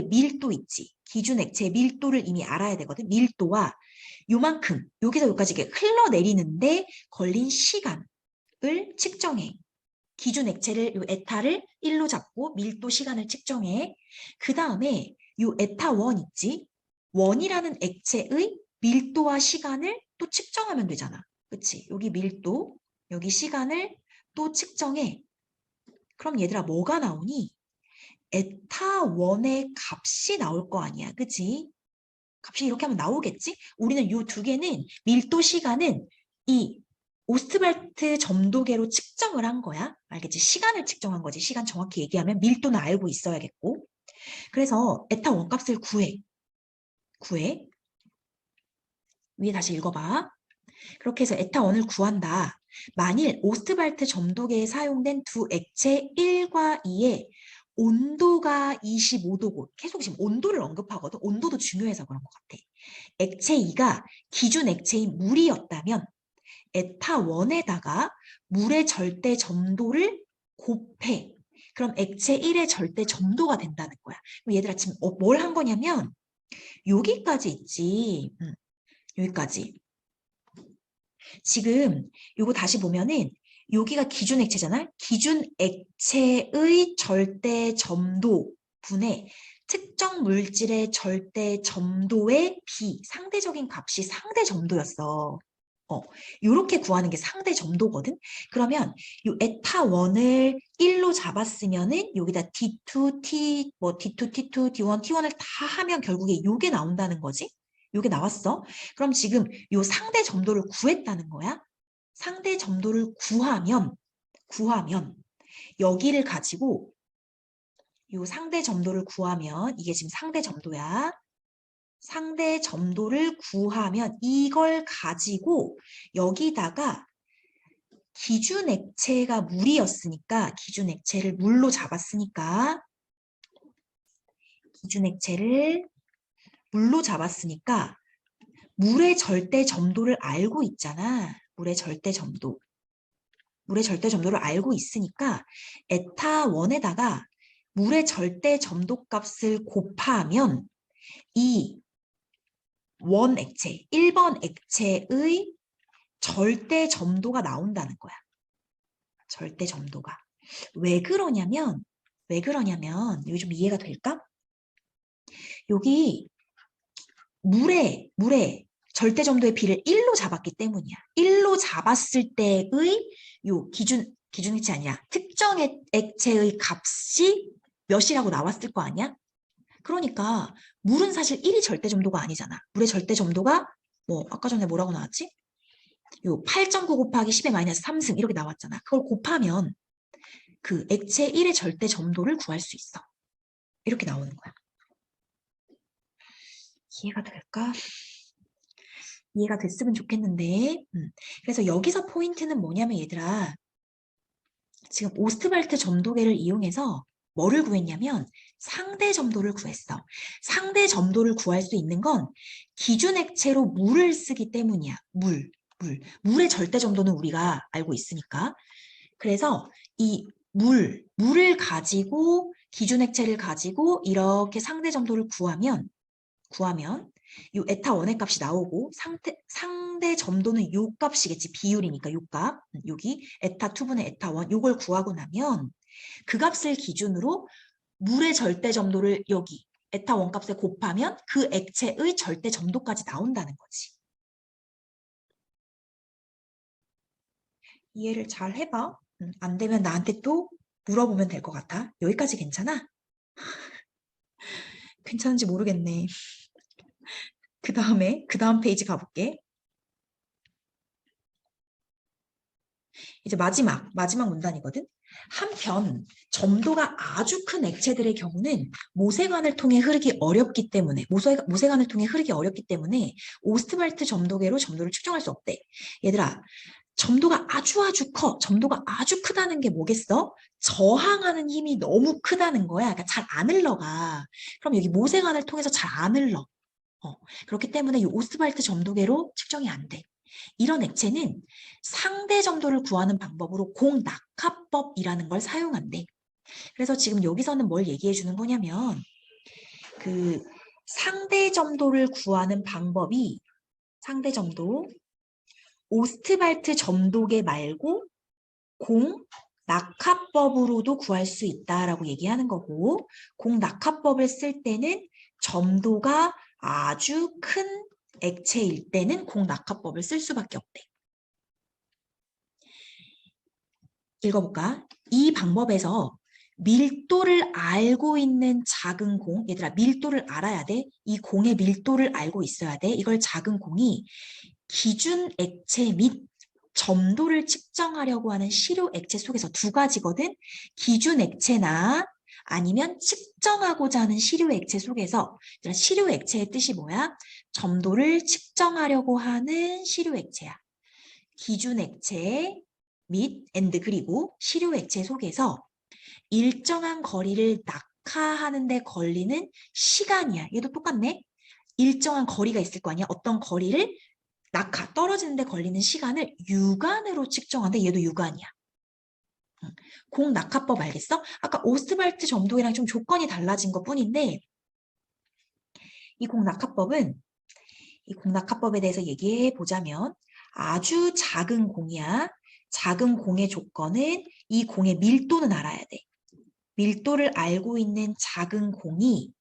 밀도 있지. 기준 액체의 밀도를 이미 알아야 되거든. 밀도와 요만큼 여기서 여기까지 이렇게 흘러내리는데 걸린 시간을 측정해. 기준 액체를 요 에타를 1로 잡고 밀도 시간을 측정해. 그 다음에 요 에타 1 있지. 1이라는 액체의 밀도와 시간을 또 측정하면 되잖아. 그치? 여기 밀도, 여기 시간을 또 측정해. 그럼 얘들아 뭐가 나오니? 에타 1의 값이 나올 거 아니야. 그치? 값이 이렇게 하면 나오겠지? 우리는 이 두 개는 밀도 시간은 이 오스트발트 점도계로 측정을 한 거야. 알겠지? 시간을 측정한 거지. 시간 정확히 얘기하면 밀도는 알고 있어야겠고. 그래서 에타 1 값을 구해. 위에 다시 읽어봐. 그렇게 해서 에타 1을 구한다. 만일 오스트발트 점도계에 사용된 두 액체 1과 2의 온도가 25도고 계속 지금 온도를 언급하거든. 온도도 중요해서 그런 것 같아. 액체 2가 기준 액체인 물이었다면 에타 1에다가 물의 절대 점도를 곱해. 그럼 액체 1의 절대 점도가 된다는 거야. 그럼 얘들아 지금 뭘 한 거냐면 여기까지 있지. 여기까지. 지금 요거 다시 보면은 여기가 기준 액체잖아. 기준 액체의 절대 점도 분의 특정 물질의 절대 점도의 비, 상대적인 값이 상대 점도였어. 요렇게 구하는 게 상대 점도거든. 그러면 요 에타 1을 1로 잡았으면은 여기다 D2, D2, T2, D1, T1을 다 하면 결국에 요게 나온다는 거지. 요게 나왔어. 그럼 지금 요 상대 점도를 구했다는 거야. 상대 점도를 구하면 여기를 가지고 요 상대 점도를 구하면 이게 지금 상대 점도야. 상대 점도를 구하면 이걸 가지고 여기다가 기준 액체가 물이었으니까 기준 액체를 물로 잡았으니까 기준 액체를 물로 잡았으니까 물의 절대 점도를 알고 있잖아. 물의 절대 점도. 물의 절대 점도를 알고 있으니까 에타 1에다가 물의 절대 점도 값을 곱하면 이 원 액체, 1번 액체의 절대 점도가 나온다는 거야. 절대 점도가. 왜 그러냐면 여기 좀 이해가 될까? 여기 물의 절대 점도의 비를 1로 잡았기 때문이야. 1로 잡았을 때의 요 기준 액체 아니야. 특정 액체의 값이 몇이라고 나왔을 거 아니야? 그러니까 물은 사실 1이 절대 점도가 아니잖아. 물의 절대 점도가 뭐 아까 전에 뭐라고 나왔지? 요 8.9 곱하기 10의 마이너스 3승 이렇게 나왔잖아. 그걸 곱하면 그 액체 1의 절대 점도를 구할 수 있어. 이렇게 나오는 거야. 이해가 될까? 이해가 됐으면 좋겠는데. 그래서 여기서 포인트는 뭐냐면 얘들아. 지금 오스트발트 점도계를 이용해서 뭐를 구했냐면 상대 점도를 구했어. 상대 점도를 구할 수 있는 건 기준 액체로 물을 쓰기 때문이야. 물의 절대 점도는 우리가 알고 있으니까. 그래서 이 물을 가지고 기준 액체를 가지고 이렇게 상대 점도를 구하면 이 에타 1의 값이 나오고 상대 점도는 요 값이겠지. 비율이니까 요 값. 여기 에타 2분의 에타 1 요걸 구하고 나면 그 값을 기준으로 물의 절대 점도를 여기 에타 1 값에 곱하면 그 액체의 절대 점도까지 나온다는 거지. 이해를 잘 해봐. 안 되면 나한테 또 물어보면 될 것 같아. 여기까지 괜찮아? 괜찮은지 모르겠네. 그 다음 페이지 가볼게. 이제 마지막 문단이거든. 한편 점도가 아주 큰 액체들의 경우는 모세관을 통해 흐르기 어렵기 때문에 오스트발트 점도계로 점도를 측정할 수 없대. 얘들아, 점도가 점도가 아주 크다는 게 뭐겠어? 저항하는 힘이 너무 크다는 거야. 그러니까 잘 안 흘러가. 그럼 여기 모세관을 통해서 잘 안 흘러. 그렇기 때문에 이 오스트발트 점도계로 측정이 안 돼. 이런 액체는 상대 점도를 구하는 방법으로 공낙하법이라는 걸 사용한대. 그래서 지금 여기서는 뭘 얘기해 주는 거냐면 그 상대 점도를 구하는 방법이 상대 점도 오스트발트 점도계 말고 공낙하법으로도 구할 수 있다라고 얘기하는 거고 공낙하법을 쓸 때는 점도가 아주 큰 액체일 때는 공낙하법을 쓸 수밖에 없대. 읽어볼까? 이 방법에서 밀도를 알고 있는 작은 공, 얘들아 밀도를 알아야 돼. 이 공의 밀도를 알고 있어야 돼. 이걸 작은 공이 기준 액체 및 점도를 측정하려고 하는 시료 액체 속에서 두 가지거든. 기준 액체나 아니면 측정하고자 하는 시료 액체 속에서 시료 액체의 뜻이 뭐야? 점도를 측정하려고 하는 시료 액체야. 기준 액체 및 그리고 시료 액체 속에서 일정한 거리를 낙하하는 데 걸리는 시간이야. 얘도 똑같네. 일정한 거리가 있을 거 아니야. 어떤 거리를 떨어지는 데 걸리는 시간을 유관으로 측정하는데 얘도 유관이야. 공낙하법 알겠어? 아까 오스트발트 점도이랑 좀 조건이 달라진 것 뿐인데 이 공낙하법에 대해서 얘기해 보자면 아주 작은 공이야. 작은 공의 조건은 이 공의 밀도는 알아야 돼. 밀도를 알고 있는 작은 공이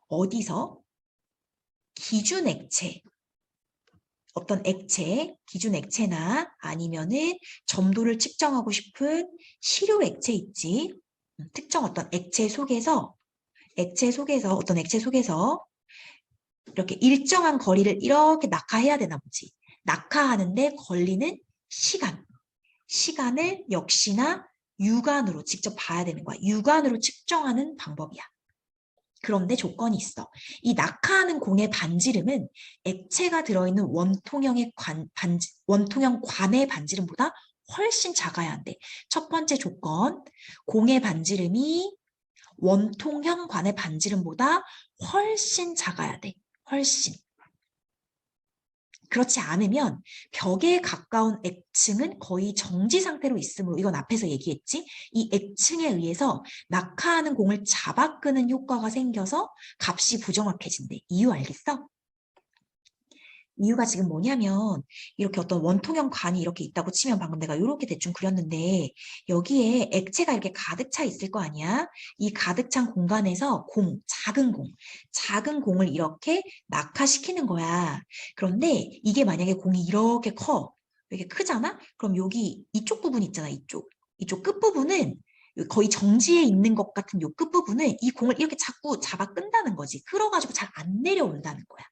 어디서 기준 액체, 어떤 액체, 기준 액체나 아니면은 점도를 측정하고 싶은 시료 액체 있지. 특정 어떤 액체 속에서 어떤 액체 속에서 이렇게 일정한 거리를 이렇게 낙하해야 되나 보지. 낙하하는데 걸리는 시간을 역시나 육안으로 직접 봐야 되는 거야. 육안으로 측정하는 방법이야. 그런데 조건이 있어. 이 낙하하는 공의 반지름은 액체가 들어있는 원통형 관의 반지름보다 훨씬 작아야 한대. 첫 번째 조건, 공의 반지름이 원통형 관의 반지름보다 훨씬 작아야 돼. 훨씬. 그렇지 않으면 벽에 가까운 액층은 거의 정지 상태로 있으므로, 이건 앞에서 얘기했지? 이 액층에 의해서 낙하하는 공을 잡아 끄는 효과가 생겨서 값이 부정확해진대. 이유 알겠어? 이유가 지금 뭐냐면 이렇게 어떤 원통형 관이 이렇게 있다고 치면, 방금 내가 이렇게 대충 그렸는데 여기에 액체가 이렇게 가득 차 있을 거 아니야? 이 가득 찬 공간에서 작은 공을 이렇게 낙하시키는 거야. 그런데 이게 만약에 공이 이렇게 이렇게 크잖아? 그럼 여기 이쪽 부분 있잖아, 이쪽 끝부분은 거의 정지에 있는 것 같은 요 끝부분은 이 공을 이렇게 자꾸 잡아 끈다는 거지. 끌어가지고 잘 안 내려온다는 거야.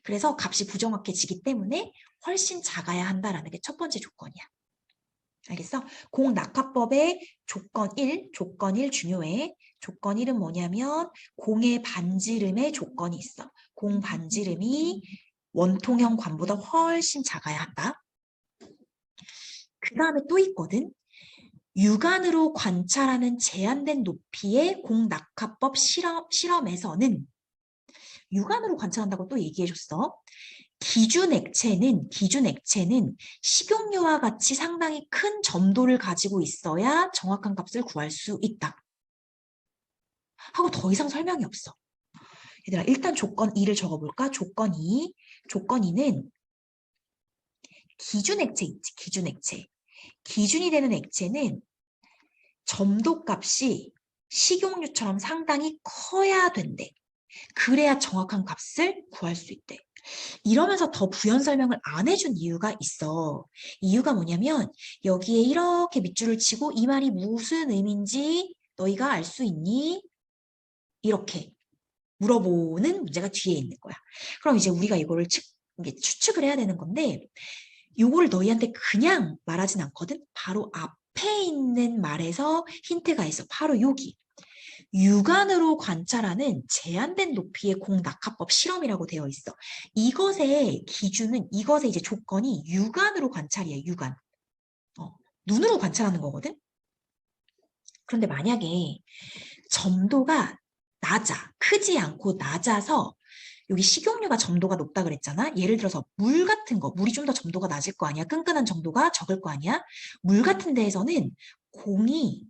그래서 값이 부정확해지기 때문에 훨씬 작아야 한다라는 게 첫 번째 조건이야. 알겠어? 공낙하법의 조건 1 중요해. 조건 1은 뭐냐면 공의 반지름의 조건이 있어. 공 반지름이 원통형 관보다 훨씬 작아야 한다. 그 다음에 또 있거든. 육안으로 관찰하는 제한된 높이의 공낙하법 실험에서는 육안으로 관찰한다고 또 얘기해줬어. 기준 액체는 식용유와 같이 상당히 큰 점도를 가지고 있어야 정확한 값을 구할 수 있다. 하고 더 이상 설명이 없어. 얘들아, 일단 조건 2를 적어볼까? 조건 2는 기준 액체 있지, 기준 액체. 기준이 되는 액체는 점도 값이 식용유처럼 상당히 커야 된대. 그래야 정확한 값을 구할 수 있대. 이러면서 더 부연 설명을 안 해준 이유가 있어. 이유가 뭐냐면 여기에 이렇게 밑줄을 치고 이 말이 무슨 의미인지 너희가 알 수 있니? 이렇게 물어보는 문제가 뒤에 있는 거야. 그럼 이제 우리가 이거를 추측을 해야 되는 건데, 이거를 너희한테 그냥 말하진 않거든? 바로 앞에 있는 말에서 힌트가 있어. 바로 여기. 육안으로 관찰하는 제한된 높이의 공낙하법 실험이라고 되어 있어. 이것의 이제 조건이 육안으로 관찰이야, 육안. 눈으로 관찰하는 거거든? 그런데 만약에 점도가 크지 않고 낮아서, 여기 식용유가 점도가 높다 그랬잖아? 예를 들어서 물 같은 거, 물이 좀 더 점도가 낮을 거 아니야? 끈끈한 정도가 적을 거 아니야? 물 같은 데에서는 공이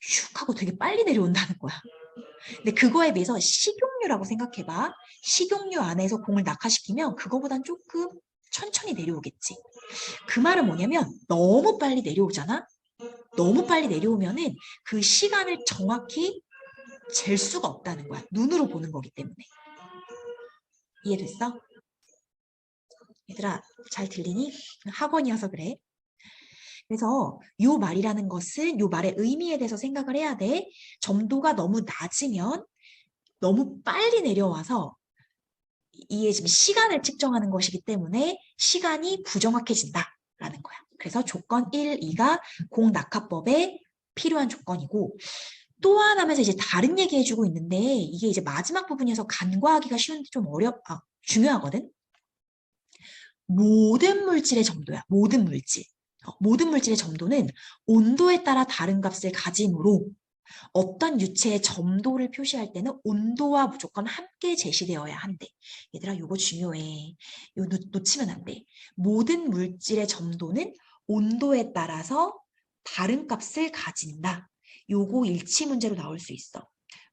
슉 하고 되게 빨리 내려온다는 거야. 근데 그거에 비해서 식용유라고 생각해봐. 식용유 안에서 공을 낙하시키면 그거보단 조금 천천히 내려오겠지. 그 말은 뭐냐면 너무 빨리 내려오잖아? 너무 빨리 내려오면은 그 시간을 정확히 잴 수가 없다는 거야. 눈으로 보는 거기 때문에. 이해됐어? 얘들아, 잘 들리니? 학원이어서 그래. 그래서 요 말이라는 것은 요 말의 의미에 대해서 생각을 해야 돼. 점도가 너무 낮으면 너무 빨리 내려와서 이게 지금 시간을 측정하는 것이기 때문에 시간이 부정확해진다라는 거야. 그래서 조건 1, 2가 공낙하법에 필요한 조건이고, 또 하나면서 이제 다른 얘기 해주고 있는데 이게 이제 마지막 부분이어서 간과하기가 쉬운데 좀 중요하거든. 모든 물질의 점도야. 모든 물질. 모든 물질의 점도는 온도에 따라 다른 값을 가지므로 어떤 유체의 점도를 표시할 때는 온도와 무조건 함께 제시되어야 한대. 얘들아, 요거 중요해. 이거 놓치면 안 돼. 모든 물질의 점도는 온도에 따라서 다른 값을 가진다. 요거 일치 문제로 나올 수 있어.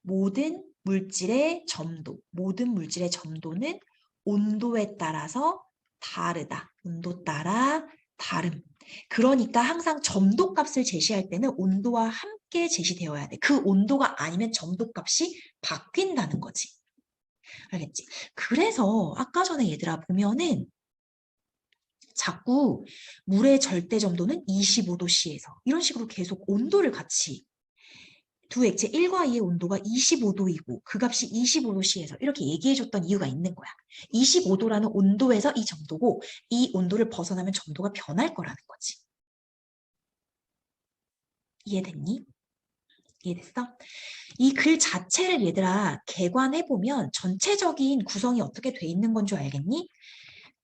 모든 물질의 점도는 온도에 따라서 다르다. 온도 따라 다름. 그러니까 항상 점도값을 제시할 때는 온도와 함께 제시되어야 돼. 그 온도가 아니면 점도값이 바뀐다는 거지. 알겠지? 그래서 아까 전에 얘들아 보면은 자꾸 물의 절대 점도는 25도씨에서 이런 식으로 계속 온도를 같이, 두 액체 1과 2의 온도가 25도이고 그 값이 25도씨에서 이렇게 얘기해줬던 이유가 있는 거야. 25도라는 온도에서 이 점도고 이 온도를 벗어나면 점도가 변할 거라는 거지. 이해됐니? 이해됐어? 이 글 자체를 얘들아 개관해보면 전체적인 구성이 어떻게 돼 있는 건 줄 알겠니?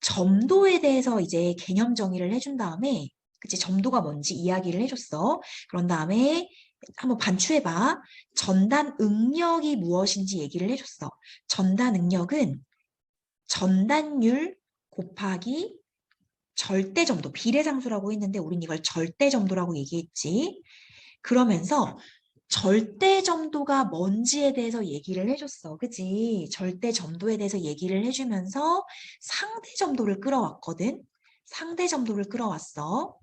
점도에 대해서 이제 개념 정의를 해준 다음에 그치 점도가 뭔지 이야기를 해줬어. 그런 다음에 한번 반추해봐. 전단 응력이 무엇인지 얘기를 해줬어. 전단 응력은 전단율 곱하기 절대점도, 비례상수라고 했는데 우린 이걸 절대점도라고 얘기했지. 그러면서 절대점도가 뭔지에 대해서 얘기를 해줬어. 그치? 절대점도에 대해서 얘기를 해주면서 상대점도를 끌어왔거든. 상대점도를 끌어왔어.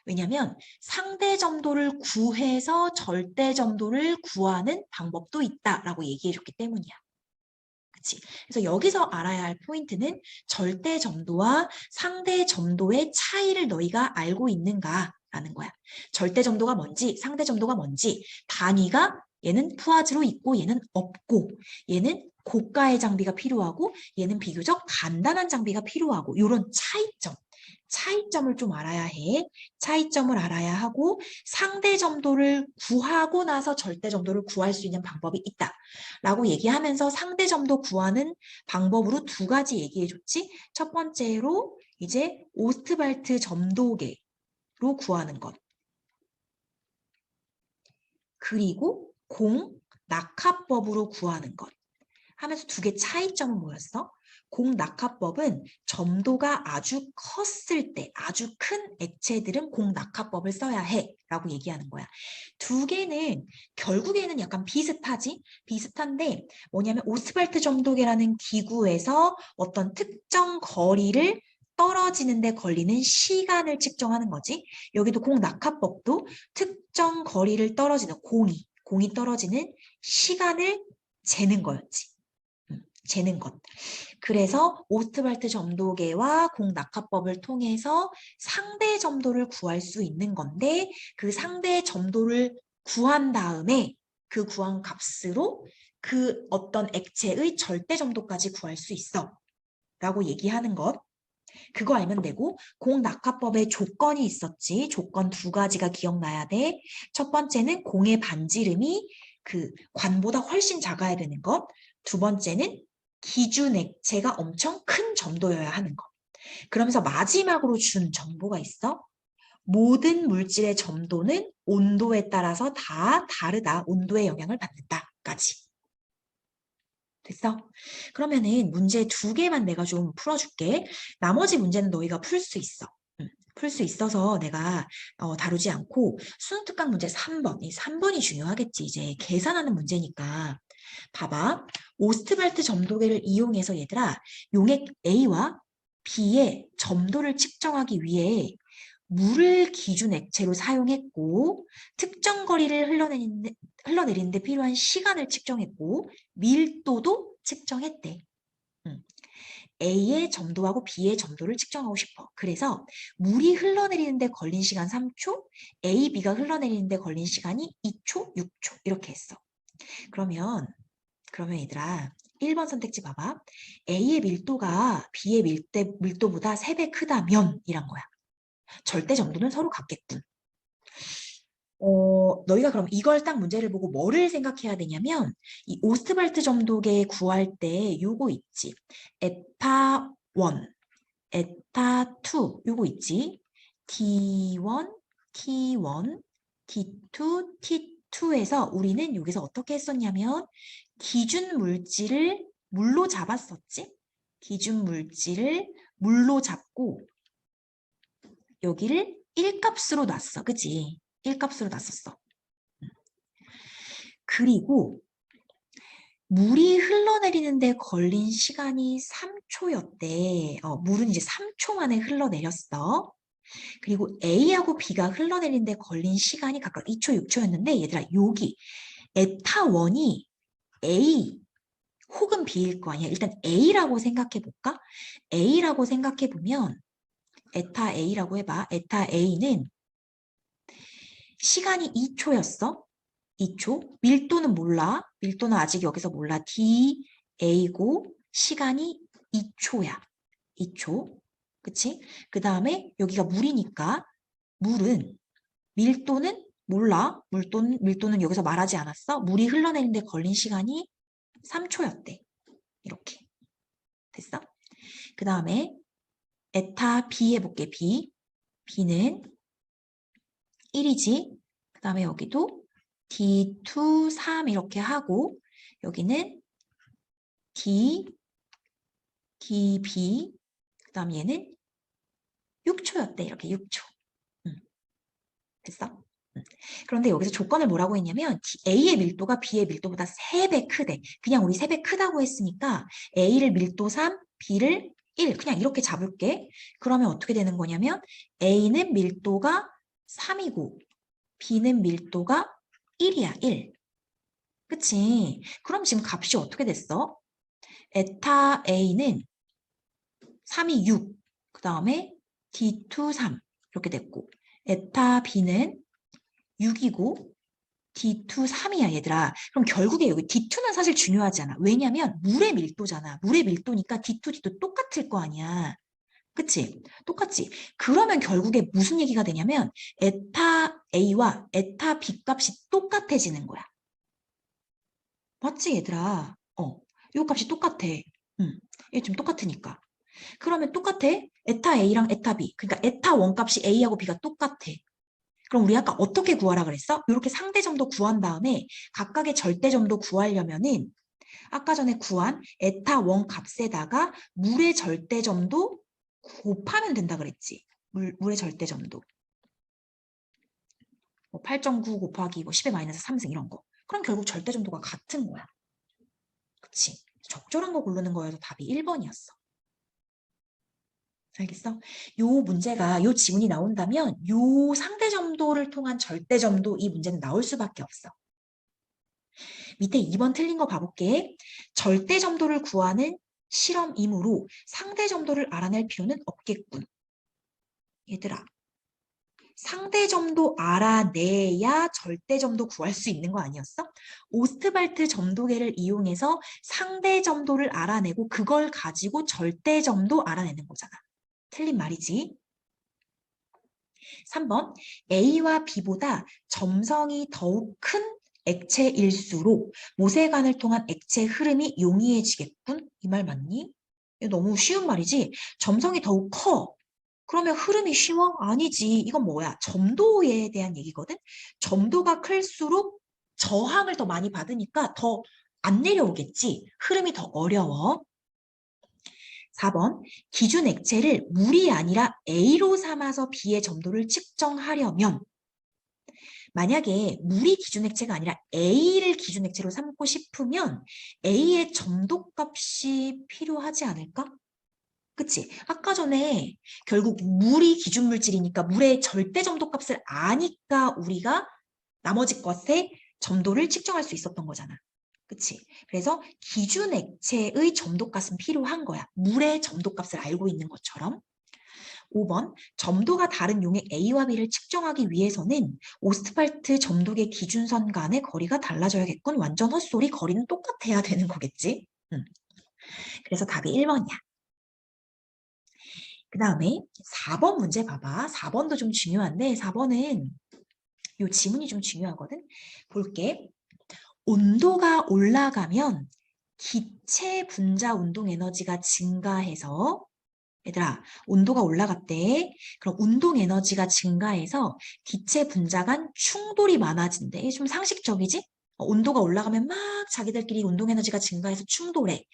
왜냐면 상대점도를 구해서 절대점도를 구하는 방법도 있다라고 얘기해줬기 때문이야. 그치? 그래서 여기서 알아야 할 포인트는 절대 점도와 상대 점도의 차이를 너희가 알고 있는가라는 거야. 절대 점도가 뭔지, 상대 점도가 뭔지, 단위가 얘는 푸아즈로 있고 얘는 없고, 얘는 고가의 장비가 필요하고 얘는 비교적 간단한 장비가 필요하고 이런 차이점을 좀 알아야 해. 차이점을 알아야 하고 상대 점도를 구하고 나서 절대 점도를 구할 수 있는 방법이 있다. 라고 얘기하면서 상대 점도 구하는 방법으로 두 가지 얘기해줬지. 첫 번째로 이제 오스트발트 점도계로 구하는 것. 그리고 공 낙하법으로 구하는 것. 하면서 두 개 차이점은 뭐였어? 공낙하법은 점도가 아주 컸을 때, 아주 큰 액체들은 공낙하법을 써야 해 라고 얘기하는 거야. 두 개는 결국에는 약간 비슷하지? 비슷한데 뭐냐면 오스발트 점도계라는 기구에서 어떤 특정 거리를 떨어지는 데 걸리는 시간을 측정하는 거지. 여기도 공낙하법도 특정 거리를 떨어지는 공이 떨어지는 시간을 재는 거였지. 재는 것. 그래서 오스트발트 점도계와 공낙하법을 통해서 상대 점도를 구할 수 있는 건데 그 상대 점도를 구한 다음에 그 구한 값으로 그 어떤 액체의 절대 점도까지 구할 수 있어. 라고 얘기하는 것. 그거 알면 되고 공낙하법에 조건이 있었지. 조건 두 가지가 기억나야 돼. 첫 번째는 공의 반지름이 그 관보다 훨씬 작아야 되는 것. 두 번째는 기준 액체가 엄청 큰 점도여야 하는 것. 그러면서 마지막으로 준 정보가 있어. 모든 물질의 점도는 온도에 따라서 다 다르다. 온도의 영향을 받는다까지. 됐어? 그러면은 문제 두 개만 내가 좀 풀어줄게. 나머지 문제는 너희가 풀 수 있어. 풀 수 있어서 내가 다루지 않고 수능 특강 문제 3번. 이 3번이 중요하겠지. 이제 계산하는 문제니까. 봐봐. 오스트발트 점도계를 이용해서 얘들아 용액 A와 B의 점도를 측정하기 위해 물을 기준 액체로 사용했고 특정 거리를 흘러내리는데 필요한 시간을 측정했고 밀도도 측정했대. A의 점도하고 B의 점도를 측정하고 싶어. 그래서 물이 흘러내리는데 걸린 시간 3초, A, B가 흘러내리는데 걸린 시간이 2초, 6초 이렇게 했어. 그러면 얘들아 1번 선택지 봐봐. A의 밀도가 B의 밀도보다 3배 크다면 이란 거야. 절대 점도는 서로 같겠군. 너희가 그럼 이걸 딱 문제를 보고 뭐를 생각해야 되냐면 이 오스트발트 점도계 구할 때 요거 있지. 에타 1, 에타 2 요거 있지. T1, T1, T2, T2에서 우리는 여기서 어떻게 했었냐면 기준 물질을 물로 잡았었지. 기준 물질을 물로 잡고 여기를 1값으로 놨어. 그치? 1값으로 놨었어. 그리고 물이 흘러내리는데 걸린 시간이 3초였대. 물은 이제 3초 만에 흘러내렸어. 그리고 A하고 B가 흘러내리는데 걸린 시간이 각각 2초, 6초였는데 얘들아 여기 에타 1이 A 혹은 B일 거 아니야. 일단 A라고 생각해 볼까? A라고 생각해 보면 에타 A라고 해봐. 에타 A는 시간이 2초였어. 2초. 밀도는 몰라. 밀도는 아직 여기서 몰라. dA고 시간이 2초야. 2초. 그치? 그 다음에 여기가 물이니까 물은 밀도는 몰라. 밀도는 여기서 말하지 않았어. 물이 흘러내리는데 걸린 시간이 3초였대. 이렇게. 됐어? 그 다음에 에타 B 해볼게. B. B는 1이지. 그 다음에 여기도 D2, 3 이렇게 하고 여기는 D, DB 그 다음 얘는 6초였대. 이렇게 6초. 됐어? 그런데 여기서 조건을 뭐라고 했냐면 A의 밀도가 B의 밀도보다 3배 크대. 그냥 우리 3배 크다고 했으니까 A를 밀도 3, B를 1 그냥 이렇게 잡을게. 그러면 어떻게 되는 거냐면 A는 밀도가 3이고 B는 밀도가 1이야. 1. 그치? 그럼 지금 값이 어떻게 됐어? 에타 A는 3이 6, 그 다음에 D2, 3 이렇게 됐고 에타 B는 6이고 D2, 3이야 얘들아. 그럼 결국에 여기 D2는 사실 중요하지 않아. 왜냐면 물의 밀도잖아. 물의 밀도니까 D2, D2 똑같을 거 아니야. 그치? 똑같지? 그러면 결국에 무슨 얘기가 되냐면 에타 A와 에타 B 값이 똑같아지는 거야. 맞지 얘들아? 이 값이 똑같아. 이게 좀 똑같으니까. 그러면 똑같아. 에타 A랑 에타 B. 그러니까 에타 원 값이 A하고 B가 똑같아. 그럼 우리 아까 어떻게 구하라 그랬어? 이렇게 상대점도 구한 다음에 각각의 절대점도 구하려면은 아까 전에 구한 에타 원 값에다가 물의 절대점도 곱하면 된다 그랬지. 물의 절대점도. 뭐 8.9 곱하기 뭐 10의 마이너스 3승 이런 거. 그럼 결국 절대점도가 같은 거야. 그치? 적절한 거 고르는 거여서 답이 1번이었어. 알겠어? 요 문제가, 요 지문이 나온다면 요 상대점도를 통한 절대점도 이 문제는 나올 수밖에 없어. 밑에 2번 틀린 거 봐볼게. 절대점도를 구하는 실험이므로 상대점도를 알아낼 필요는 없겠군. 얘들아, 상대점도 알아내야 절대점도 구할 수 있는 거 아니었어? 오스트발트 점도계를 이용해서 상대점도를 알아내고 그걸 가지고 절대점도 알아내는 거잖아. 틀린 말이지. 3번 A와 B보다 점성이 더욱 큰 액체일수록 모세관을 통한 액체 흐름이 용이해지겠군? 이 말 맞니? 이거 너무 쉬운 말이지. 점성이 더욱 커. 그러면 흐름이 쉬워? 아니지. 이건 뭐야? 점도에 대한 얘기거든? 점도가 클수록 저항을 더 많이 받으니까 더 안 내려오겠지. 흐름이 더 어려워. 4번 기준 액체를 물이 아니라 A로 삼아서 B의 점도를 측정하려면 만약에 물이 기준 액체가 아니라 A를 기준 액체로 삼고 싶으면 A의 점도값이 필요하지 않을까? 그치? 아까 전에 결국 물이 기준 물질이니까 물의 절대 점도값을 아니까 우리가 나머지 것의 점도를 측정할 수 있었던 거잖아. 그치? 그래서 기준 액체의 점도값은 필요한 거야. 물의 점도값을 알고 있는 것처럼. 5번, 점도가 다른 용액 A와 B를 측정하기 위해서는 오스트발트 점도계 기준선 간의 거리가 달라져야겠군. 완전 헛소리, 거리는 똑같아야 되는 거겠지? 그래서 답이 1번이야. 그 다음에 4번 문제 봐봐. 4번도 좀 중요한데 4번은 요 지문이 좀 중요하거든. 볼게. 온도가 올라가면 기체 분자 운동 에너지가 증가해서 얘들아 온도가 올라갔대. 그럼 운동 에너지가 증가해서 기체 분자 간 충돌이 많아진대. 이게 좀 상식적이지? 온도가 올라가면 막 자기들끼리 운동 에너지가 증가해서 충돌해.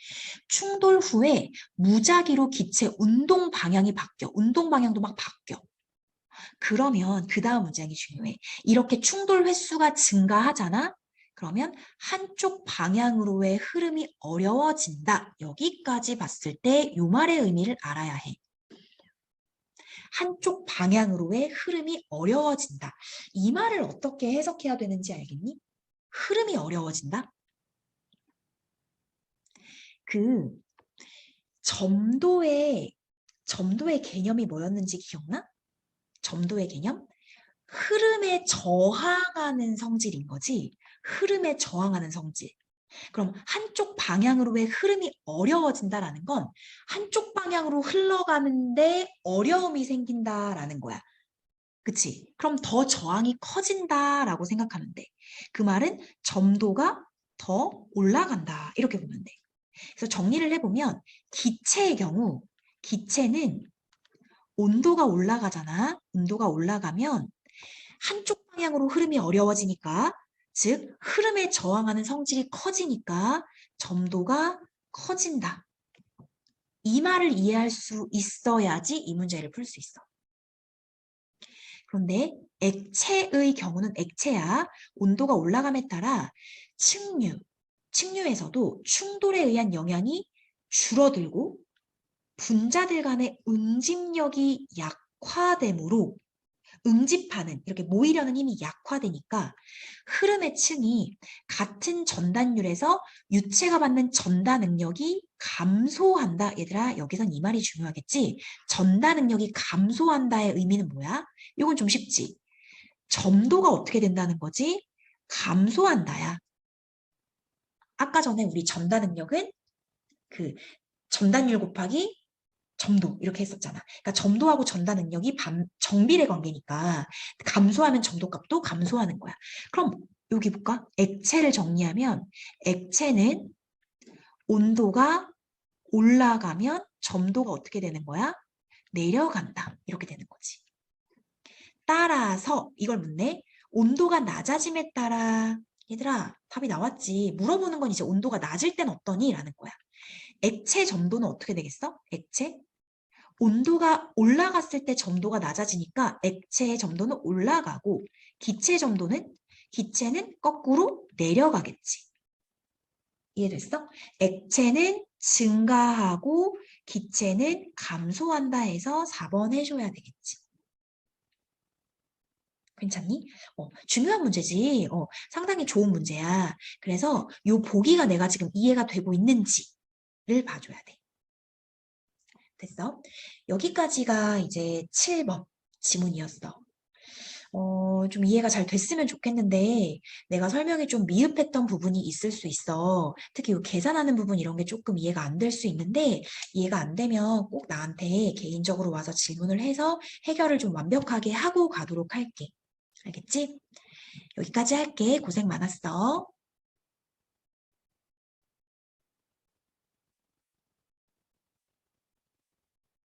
충돌 후에 무작위로 기체 운동 방향이 바뀌어. 운동 방향도 막 바뀌어. 그러면 그 다음 문장이 중요해. 이렇게 충돌 횟수가 증가하잖아? 그러면 한쪽 방향으로의 흐름이 어려워진다. 여기까지 봤을 때 이 말의 의미를 알아야 해. 한쪽 방향으로의 흐름이 어려워진다. 이 말을 어떻게 해석해야 되는지 알겠니? 흐름이 어려워진다? 그 점도의 개념이 뭐였는지 기억나? 점도의 개념? 흐름에 저항하는 성질인 거지. 흐름에 저항하는 성질. 그럼 한쪽 방향으로의 흐름이 어려워진다라는 건 한쪽 방향으로 흘러가는데 어려움이 생긴다라는 거야. 그치? 그럼 더 저항이 커진다라고 생각하면 돼. 그 말은 점도가 더 올라간다. 이렇게 보면 돼. 그래서 정리를 해보면 기체의 경우 기체는 온도가 올라가잖아. 온도가 올라가면 한쪽 방향으로 흐름이 어려워지니까 즉 흐름에 저항하는 성질이 커지니까 점도가 커진다. 이 말을 이해할 수 있어야지 이 문제를 풀 수 있어. 그런데 액체의 경우는 액체야. 온도가 올라감에 따라 층류에서도 충돌에 의한 영향이 줄어들고 분자들 간의 응집력이 약화되므로 응집하는 이렇게 모이려는 힘이 약화되니까 흐름의 층이 같은 전단율에서 유체가 받는 전단 능력이 감소한다. 얘들아 여기선 이 말이 중요하겠지. 전단 능력이 감소한다의 의미는 뭐야? 이건 좀 쉽지. 점도가 어떻게 된다는 거지? 감소한다야. 아까 전에 우리 전단 능력은 그 전단율 곱하기 점도 이렇게 했었잖아. 그러니까 점도하고 전단 능력이 정비례 관계니까 감소하면 점도 값도 감소하는 거야. 그럼 여기 볼까? 액체를 정리하면 액체는 온도가 올라가면 점도가 어떻게 되는 거야? 내려간다. 이렇게 되는 거지. 따라서 이걸 묻네. 온도가 낮아짐에 따라 얘들아 답이 나왔지. 물어보는 건 이제 온도가 낮을 땐 어떠니? 라는 거야. 액체 점도는 어떻게 되겠어? 액체? 온도가 올라갔을 때 점도가 낮아지니까 액체의 점도는 올라가고 기체는 거꾸로 내려가겠지. 이해됐어? 액체는 증가하고 기체는 감소한다 해서 4번 해줘야 되겠지. 괜찮니? 중요한 문제지. 상당히 좋은 문제야. 그래서 이 보기가 내가 지금 이해가 되고 있는지를 봐줘야 돼. 됐어? 여기까지가 이제 7번 지문이었어. 좀 이해가 잘 됐으면 좋겠는데 내가 설명이 좀 미흡했던 부분이 있을 수 있어. 특히 이 계산하는 부분 이런 게 조금 이해가 안 될 수 있는데 이해가 안 되면 꼭 나한테 개인적으로 와서 질문을 해서 해결을 좀 완벽하게 하고 가도록 할게. 알겠지? 여기까지 할게. 고생 많았어.